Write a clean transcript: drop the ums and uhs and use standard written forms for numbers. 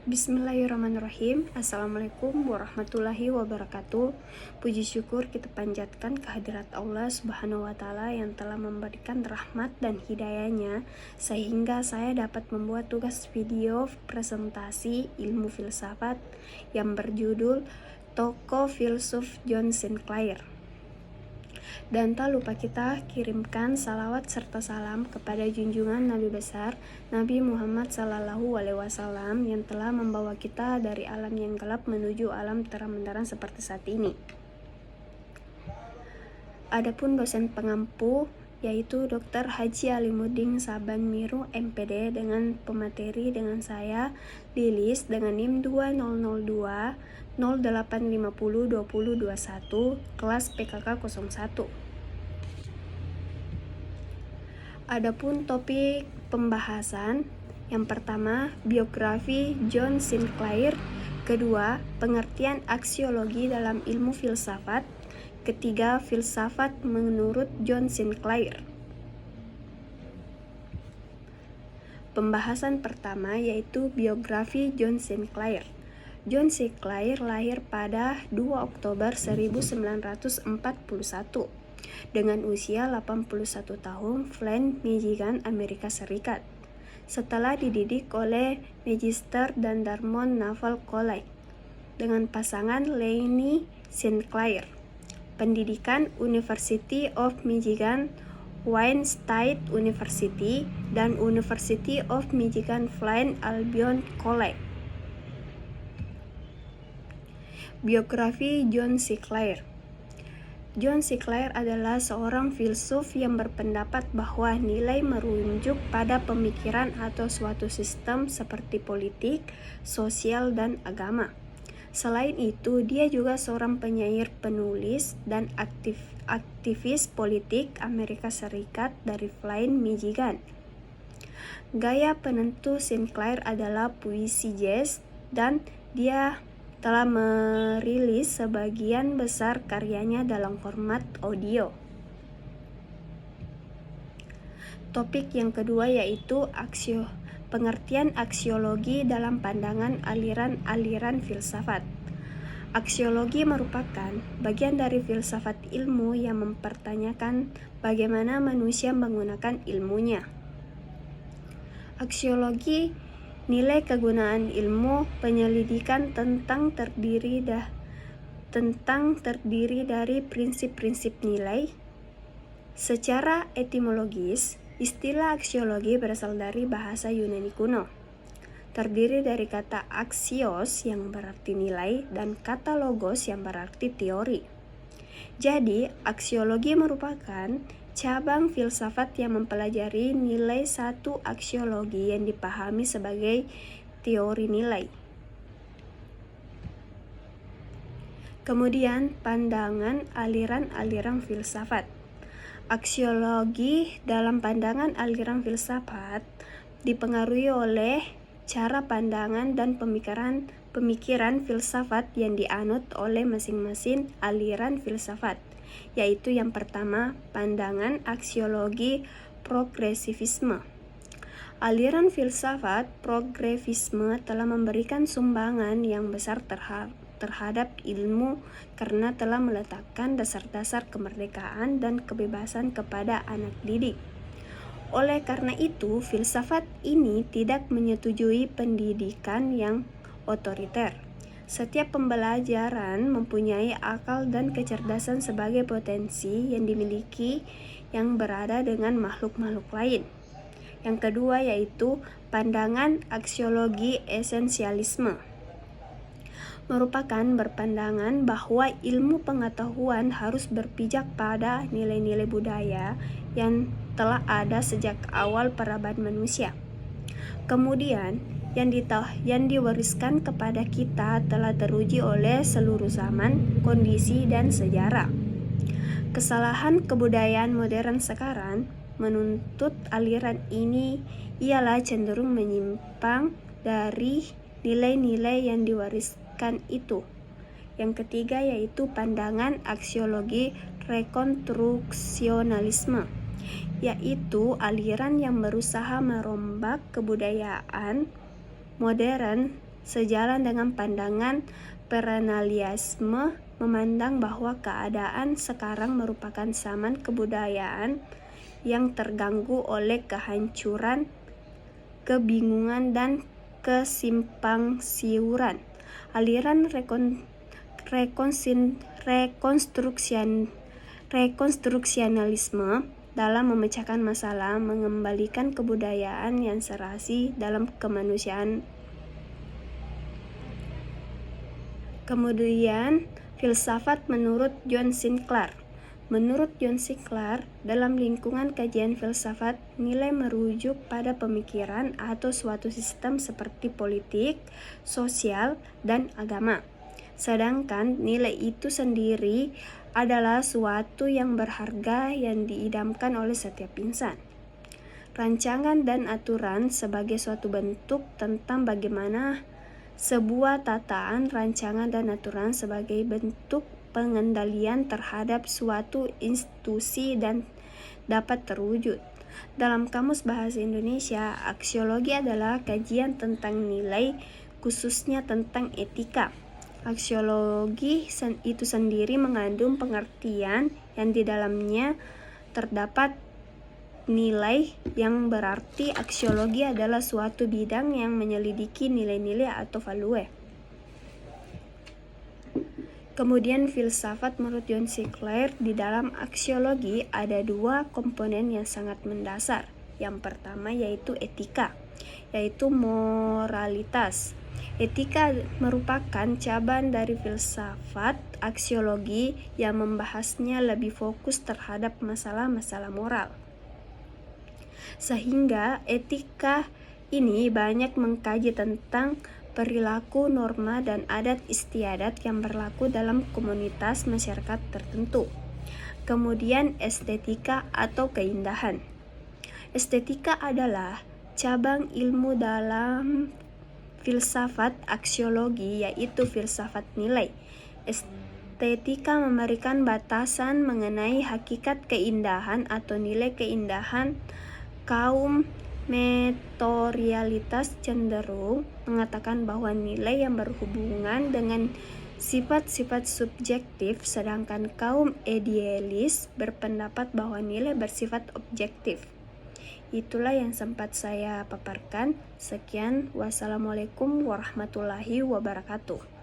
Bismillahirrahmanirrahim. Assalamualaikum warahmatullahi wabarakatuh. Puji syukur kita panjatkan kehadirat Allah Subhanahu wa Ta'ala yang telah memberikan rahmat dan hidayahnya sehingga saya dapat membuat tugas video presentasi ilmu filsafat yang berjudul Tokoh Filsuf John Sinclair. Dan tak lupa kita kirimkan salawat serta salam kepada junjungan Nabi besar Nabi Muhammad SAW yang telah membawa kita dari alam yang gelap menuju alam terang benderang seperti saat ini. Adapun dosen pengampu yaitu Dr. Haji Alimuddin Saban Miru MPD dengan pemateri dengan saya Lilis dengan NIM 2002 0850 2021 kelas PKK 01. Adapun topik pembahasan yang pertama biografi John Sinclair, kedua pengertian aksiologi dalam ilmu filsafat, ketiga filsafat menurut John Sinclair. Pembahasan pertama yaitu biografi John Sinclair. John Sinclair lahir pada 2 Oktober 1941 dengan usia 81 tahun, Flint, Michigan, Amerika Serikat. Setelah dididik oleh Magister dan Dartmouth Naval College dengan pasangan Lainey Sinclair. Pendidikan University of Michigan, Wayne State University, dan University of Michigan Flint Albion College. Biografi John Sinclair. John Sinclair adalah seorang filsuf yang berpendapat bahwa nilai merujuk pada pemikiran atau suatu sistem seperti politik, sosial, dan agama. Selain itu, dia juga seorang penyair, penulis, dan aktivis politik Amerika Serikat dari Flint, Michigan. Gaya penentu Sinclair adalah puisi jazz dan dia telah merilis sebagian besar karyanya dalam format audio. Topik yang kedua yaitu pengertian aksiologi dalam pandangan aliran-aliran filsafat. Aksiologi merupakan bagian dari filsafat ilmu yang mempertanyakan bagaimana manusia menggunakan ilmunya. Aksiologi nilai kegunaan ilmu penyelidikan terdiri dari prinsip-prinsip nilai. Secara etimologis, istilah aksiologi berasal dari bahasa Yunani kuno. Terdiri dari kata aksios yang berarti nilai dan kata logos yang berarti teori. Jadi, aksiologi merupakan cabang filsafat yang mempelajari nilai satu aksiologi yang dipahami sebagai teori nilai. Kemudian, pandangan aliran-aliran filsafat. Aksiologi dalam pandangan aliran filsafat dipengaruhi oleh cara pandangan dan pemikiran filsafat yang dianut oleh masing-masing aliran filsafat, yaitu yang pertama, pandangan aksiologi progresivisme. Aliran filsafat progresivisme telah memberikan sumbangan yang besar terhadap ilmu karena telah meletakkan dasar-dasar kemerdekaan dan kebebasan kepada anak didik. Oleh karena itu, filsafat ini tidak menyetujui pendidikan yang otoriter. Setiap pembelajaran mempunyai akal dan kecerdasan sebagai potensi yang dimiliki yang berada dengan makhluk-makhluk lain. Yang kedua yaitu pandangan aksiologi esensialisme. Merupakan berpandangan bahwa ilmu pengetahuan harus berpijak pada nilai-nilai budaya yang telah ada sejak awal peradaban manusia. Kemudian, yang diwariskan kepada kita telah teruji oleh seluruh zaman, kondisi, dan sejarah. Kesalahan kebudayaan modern sekarang menuntut aliran ini ialah cenderung menyimpang dari nilai-nilai yang diwariskan itu. Yang ketiga yaitu pandangan aksiologi rekonstruksionalisme, yaitu aliran yang berusaha merombak kebudayaan modern sejalan dengan pandangan perennialisme, memandang bahwa keadaan sekarang merupakan zaman kebudayaan yang terganggu oleh kehancuran, kebingungan, dan kesimpangsiuran. Aliran rekonstruksionalisme dalam memecahkan masalah, mengembalikan kebudayaan yang serasi dalam kemanusiaan. Kemudian, filsafat menurut John Sinclair. Menurut John Sinclair, dalam lingkungan kajian filsafat, nilai merujuk pada pemikiran atau suatu sistem seperti politik, sosial, dan agama. Sedangkan nilai itu sendiri adalah suatu yang berharga yang diidamkan oleh setiap insan. Rancangan dan aturan sebagai suatu bentuk tentang bagaimana sebuah tataan, rancangan, dan aturan sebagai bentuk pengendalian terhadap suatu institusi dan dapat terwujud. Dalam Kamus Bahasa Indonesia, aksiologi adalah kajian tentang nilai, khususnya tentang etika. Aksiologi itu sendiri mengandung pengertian yang di dalamnya terdapat nilai, yang berarti aksiologi adalah suatu bidang yang menyelidiki nilai-nilai atau value. Kemudian filsafat menurut John Sinclair, di dalam aksiologi ada dua komponen yang sangat mendasar. Yang pertama yaitu etika, yaitu moralitas. Etika merupakan cabang dari filsafat aksiologi yang membahasnya lebih fokus terhadap masalah-masalah moral. Sehingga etika ini banyak mengkaji tentang perilaku, norma, dan adat istiadat yang berlaku dalam komunitas masyarakat tertentu. Kemudian estetika atau keindahan. Estetika adalah cabang ilmu dalam filsafat aksiologi, yaitu filsafat nilai. Estetika memberikan batasan mengenai hakikat keindahan atau nilai keindahan. Kaum materialitas cenderung mengatakan bahwa nilai yang berhubungan dengan sifat-sifat subjektif, sedangkan kaum idealis berpendapat bahwa nilai bersifat objektif. Itulah yang sempat saya paparkan. Sekian, wassalamualaikum warahmatullahi wabarakatuh.